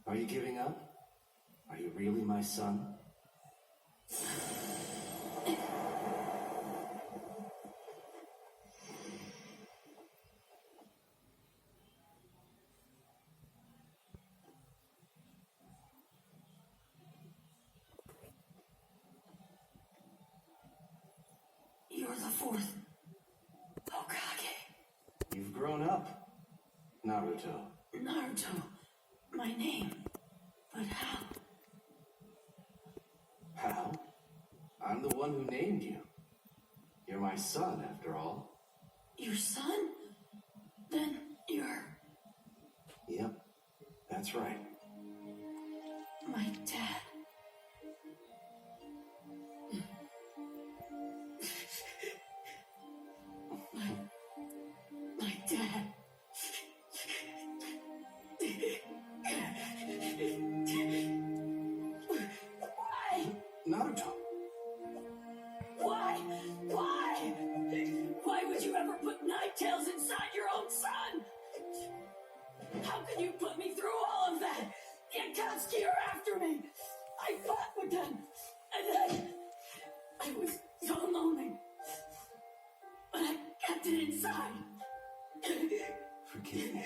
Are you giving up? Are you really my son? You're the fourth Hokage. You've grown up, Naruto. Naruto, my name. But how? How? I'm the one who named you. You're my son, after all. Your son? Then you're... Yep, that's right. my dad. My dad. Why? Naruto. Why? Why? Why would you ever put Nine Tails inside your own son? How could you put me through all of that? The Akatsuki are after me. I fought with them. And then I was so lonely. But I kept it inside. Forgive me.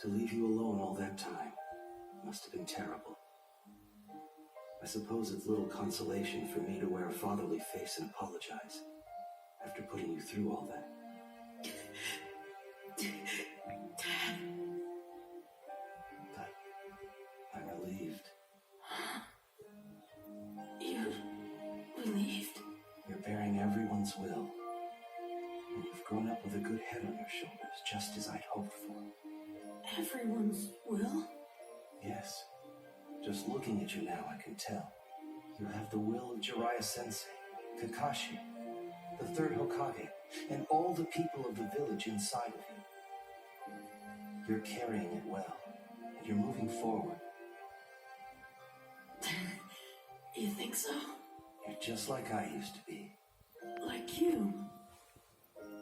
To leave you alone all that time must have been terrible. I suppose it's little consolation for me to wear a fatherly face and apologize after putting you through all that. Dad. But I'm relieved. You're relieved? You're bearing everyone's will. And you've grown up with a good head on your shoulders, just as I'd hoped for. Everyone's will? Yes. Just looking at you now, I can tell. You have the will of Jiraiya-sensei, Kakashi, the third Hokage, and all the people of the village inside of you. You're carrying it well, and you're moving forward. You think so? You're just like I used to be. Like you?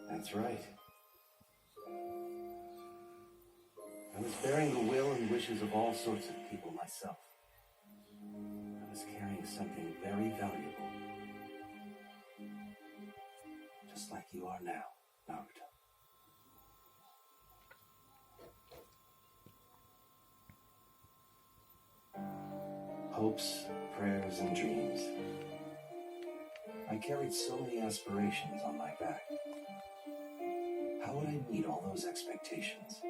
That's right. I was bearing the will and wishes of all sorts of people myself. I was carrying something very valuable. Just like you are now, Naruto. Hopes, prayers, and dreams. I carried so many aspirations on my back. How would I meet all those expectations?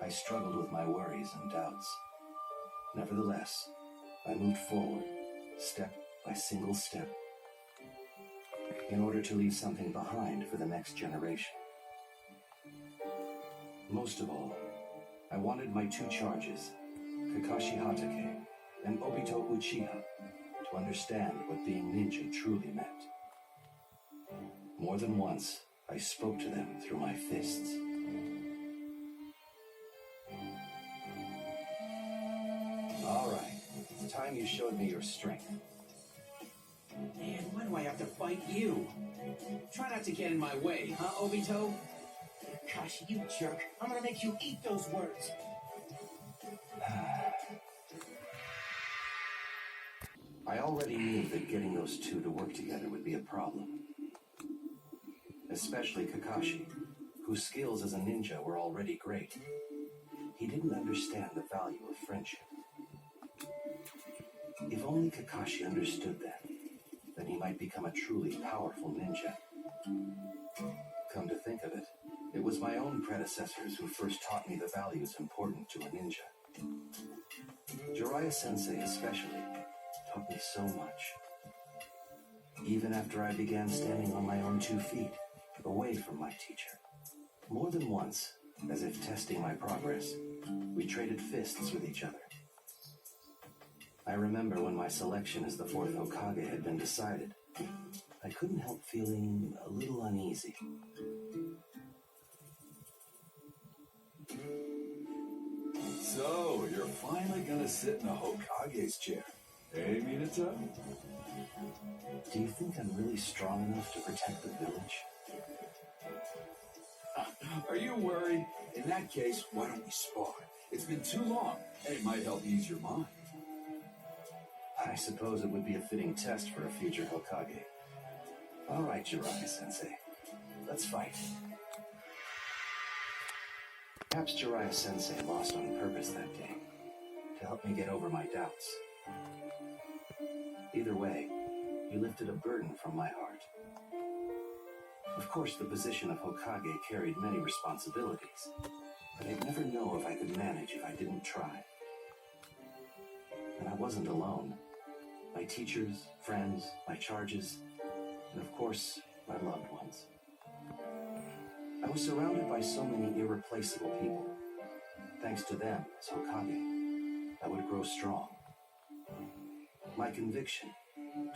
I struggled with my worries and doubts. Nevertheless, I moved forward, step by single step, in order to leave something behind for the next generation. Most of all, I wanted my two charges, Kakashi Hatake and Obito Uchiha, to understand what being ninja truly meant. More than once, I spoke to them through my fists. All right, it's time you showed me your strength. Man, why do I have to fight you? Try not to get in my way, huh, Obito? Gosh, you jerk. I'm gonna make you eat those words. I already knew that getting those two to work together would be a problem. Especially Kakashi, whose skills as a ninja were already great. He didn't understand the value of friendship. If only Kakashi understood that, then he might become a truly powerful ninja. Come to think of it, it was my own predecessors who first taught me the values important to a ninja. Jiraiya-sensei especially taught me so much. Even after I began standing on my own 2 feet, away from my teacher. More than once, as if testing my progress, we traded fists with each other. I remember when my selection as the fourth Hokage had been decided, I couldn't help feeling a little uneasy. So, you're finally gonna sit in a Hokage's chair. Hey, Minato? Do you think I'm really strong enough to protect the village? Are you worried? In that case, why don't we spar? It's been too long, and it might help ease your mind. I suppose it would be a fitting test for a future Hokage. All right, Jiraiya-sensei. Let's fight. Perhaps Jiraiya-sensei lost on purpose that day, to help me get over my doubts. Either way, he lifted a burden from my heart. Of course, the position of Hokage carried many responsibilities, but I'd never know if I could manage if I didn't try. And I wasn't alone. My teachers, friends, my charges, and of course, my loved ones. I was surrounded by so many irreplaceable people. Thanks to them, as Hokage, I would grow strong. My conviction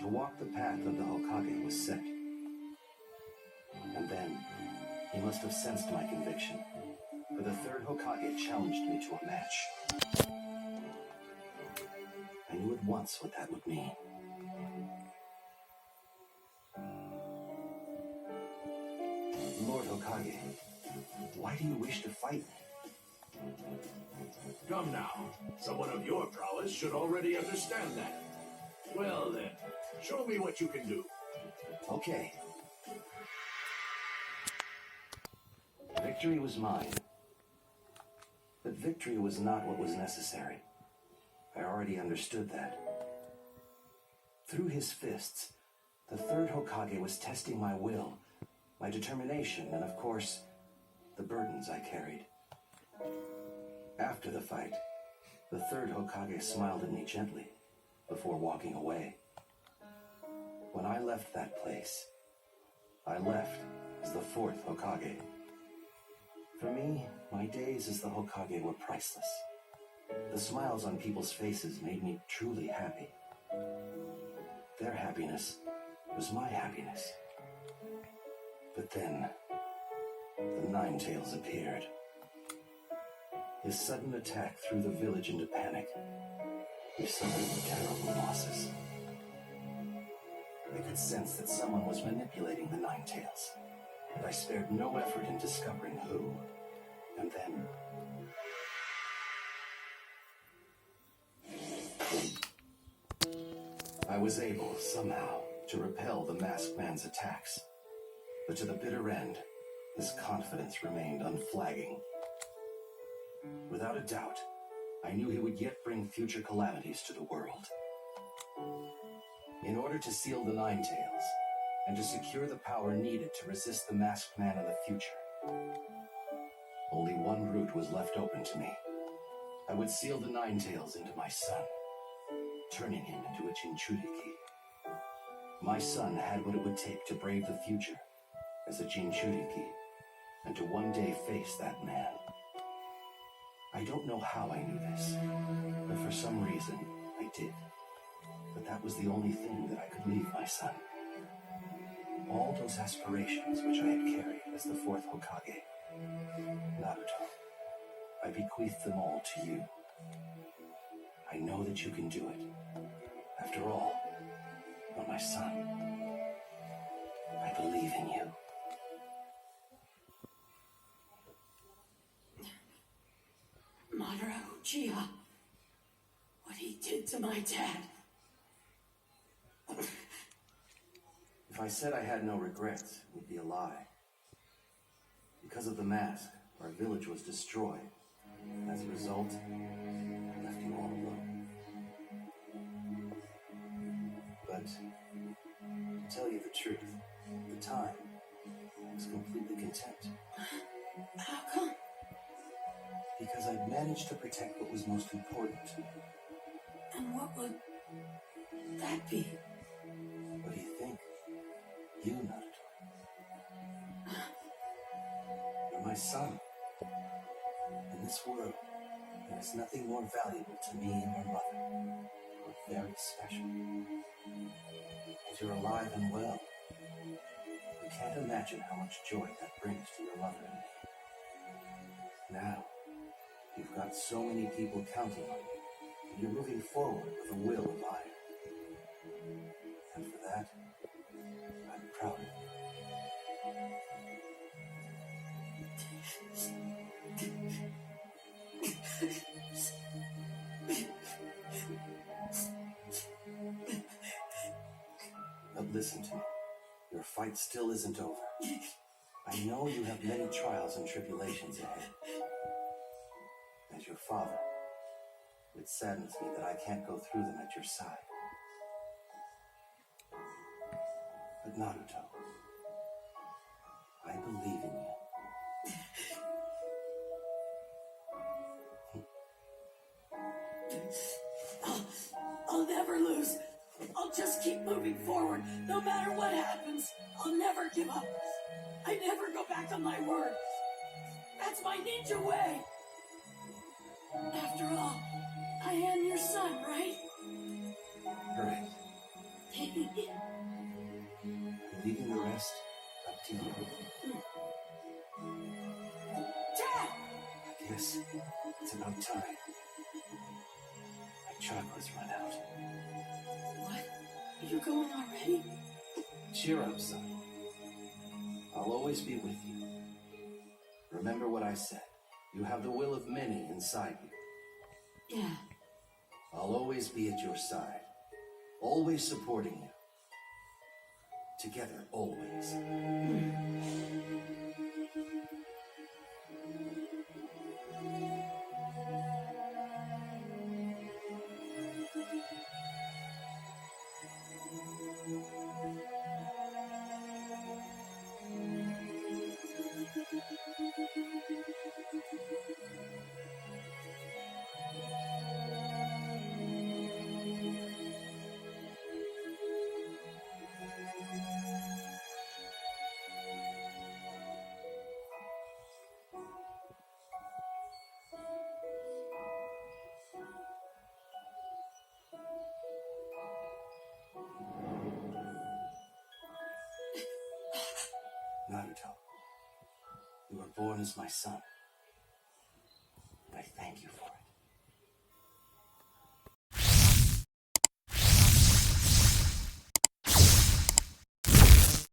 to walk the path of the Hokage was set. And then, he must have sensed my conviction, for the third Hokage challenged me to a match. I knew at once what that would mean. Lord Hokage, why do you wish to fight me? Come now. Someone of your prowess should already understand that. Well then, show me what you can do. Okay. Victory was mine. But victory was not what was necessary. I already understood that. Through his fists, the third Hokage was testing my will, my determination, and of course, the burdens I carried. After the fight, the third Hokage smiled at me gently before walking away. When I left that place, I left as the fourth Hokage. For me, my days as the Hokage were priceless. The smiles on people's faces made me truly happy. Their happiness was my happiness. But then, the Nine-Tails appeared. His sudden attack threw the village into panic. We suffered terrible losses. I could sense that someone was manipulating the Nine-Tails, and I spared no effort in discovering who. And then... I was able, somehow, to repel the masked man's attacks. But to the bitter end, his confidence remained unflagging. Without a doubt, I knew he would yet bring future calamities to the world. In order to seal the Nine-Tails, and to secure the power needed to resist the masked man in the future, only one route was left open to me. I would seal the Nine-Tails into my son, turning him into a Jinchuriki. My son had what it would take to brave the future as a Jinchuriki, and to one day face that man. I don't know how I knew this, but for some reason, I did. But that was the only thing that I could leave my son. All those aspirations which I had carried as the fourth Hokage. Naruto, I bequeath them all to you. I know that you can do it. After all, you're my son. I believe in you. Madara Uchiha. What he did to my dad. If I said I had no regrets, it would be a lie. Because of the mask, our village was destroyed. As a result, I left you all alone. But, to tell you the truth, at the time, I was completely content. How come? Because I'd managed to protect what was most important to me. And what would that be? What do you think? You, Naruto. You're my son. In this world, there is nothing more valuable to me and your mother. You're very special. As you're alive and well, you can't imagine how much joy that brings to your mother and me. Now, you've got so many people counting on you, and you're moving forward with a will of iron. And for that, I'm proud of you. But listen to me. Your fight still isn't over. I know you have many trials and tribulations ahead. As your father, it saddens me that I can't go through them at your side. But Naruto, I believe in you. I'll never lose. I'll just keep moving forward, no matter what happens. I'll never give up. I never go back on my word. That's my ninja way. After all, I am your son, right? Correct. Leaving the rest up to you. Dad! I guess it's about time. My chakras run out. What? You're going already? Cheer up, son. I'll always be with you. Remember what I said. You have the will of many inside you. Yeah. I'll always be at your side. Always supporting you. Together, always. Naruto, you were born as my son. I thank you for it.